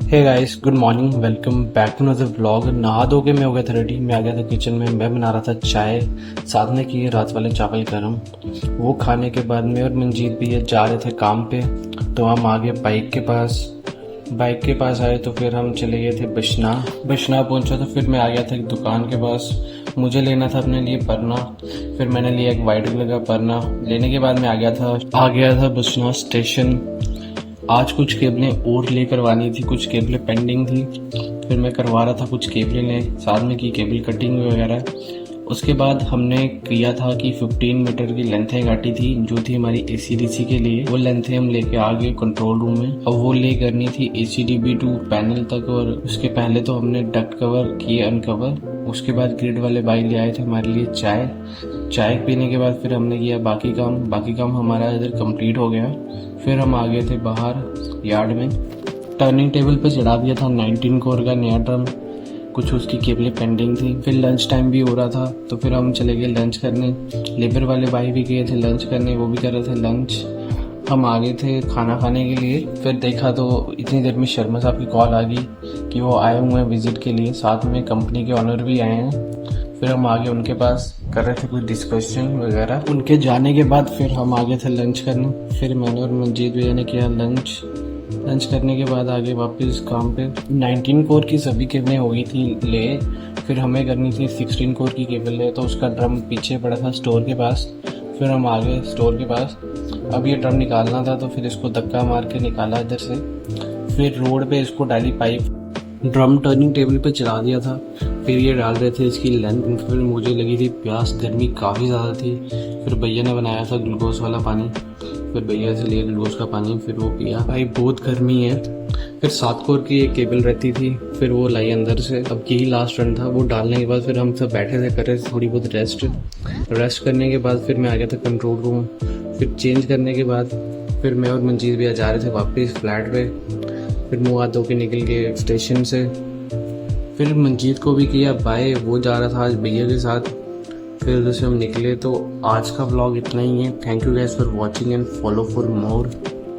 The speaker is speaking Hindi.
Hey guys, good morning. Welcome back to another vlog. नहा धो के मैं हो गया था रेडी। मैं आ गया था किचन में। मैं बना रहा था चाय, साथ में किए रात वाले चावल गरम। वो खाने के बाद मैं और मंजीत भी जा रहे थे काम पे, तो हम आ गए बाइक के पास। बाइक के पास आए तो फिर हम चले गए थे बशना। बशना पहुंचा तो फिर मैं आ गया था एक दुकान के पास। मुझे लेना था अपने लिए परना। फिर मैंने लिया एक वाइट कलर का परना। लेने के बाद मैं आ गया था बशना स्टेशन। आज कुछ केबलें और ले करवानी थी, कुछ केबलें पेंडिंग थी। फिर मैं करवा रहा था कुछ केबलें ले, साथ में की केबल कटिंग वगैरह। उसके बाद हमने किया था कि 15 मीटर की लेंथें काटी थी, जो थी हमारी ACDC के लिए। वो लेंथें हम लेके आ गए कंट्रोल रूम में। अब वो ले करनी थी ACDB टू पैनल तक। और उसके पहले तो हमने डक्ट कवर किए अनकवर। उसके बाद ग्रिड वाले भाई ले आए थे हमारे लिए चाय पीने के बाद फिर हमने किया बाकी काम हमारा इधर कंप्लीट हो गया। फिर हम आ गए थे बाहर यार्ड में। टर्निंग टेबल पे चढ़ा दिया था 19 कोर का नया ड्रम। कुछ उसकी केबलें पेंडिंग थी। फिर लंच टाइम भी हो रहा था, तो फिर हम चले गए लंच करने। लेबर वाले भाई भी गए थे लंच करने, वो भी कर रहे थे लंच। हम आ गए थे खाना खाने के लिए। फिर देखा तो इतनी देर में शर्मा साहब की कॉल आ गई कि वो आए हुए हैं विजिट के लिए, साथ में कंपनी के ऑनर भी आए हैं। फिर हम आगे उनके पास कर रहे थे कुछ डिस्कशन वगैरह। उनके जाने के बाद फिर हम आगे थे लंच करने। फिर मैंने और मंजीत भैया ने किया लंच करने के बाद आगे वापस काम पे। 19 कोर की सभी केबलें हो गई थी ले। फिर हमें करनी थी 16 कोर की केबल ले, तो उसका ड्रम पीछे पड़ा था स्टोर के पास। फिर हम आ गए स्टोर के पास। अब ये ड्रम निकालना था, तो फिर इसको धक्का मार के निकाला इधर से। फिर रोड पे इसको डाली पाइप। ड्रम टर्निंग टेबल पे चला दिया था। फिर ये डाल रहे थे इसकी लेंथ। फिर मुझे लगी थी प्यास, गर्मी काफ़ी ज़्यादा थी। फिर भैया ने बनाया था ग्लूकोज वाला पानी। फिर भैया से लिया ग्लूकोज का पानी, फिर वो पिया। भाई बहुत गर्मी है। फिर 7 कोर की एक केबल रहती थी, फिर वो लाई अंदर से। अब यही लास्ट रन था। वो डालने के बाद फिर हम सब बैठे थे, कर रहे थे थोड़ी बहुत रेस्ट करने के बाद फिर मैं आ गया था कंट्रोल रूम। फिर चेंज करने के बाद फिर मैं और मंजीत भैया जा रहे थे वापस फ्लैट पे। फिर मुँह हाथ धो के निकल गए स्टेशन से। फिर मंजीत को भी किया बाय, वो जा रहा था आज भैया के साथ। फिर उधर से हम निकले। तो आज का व्लॉग इतना ही है। Thank you guys for watching and follow for more.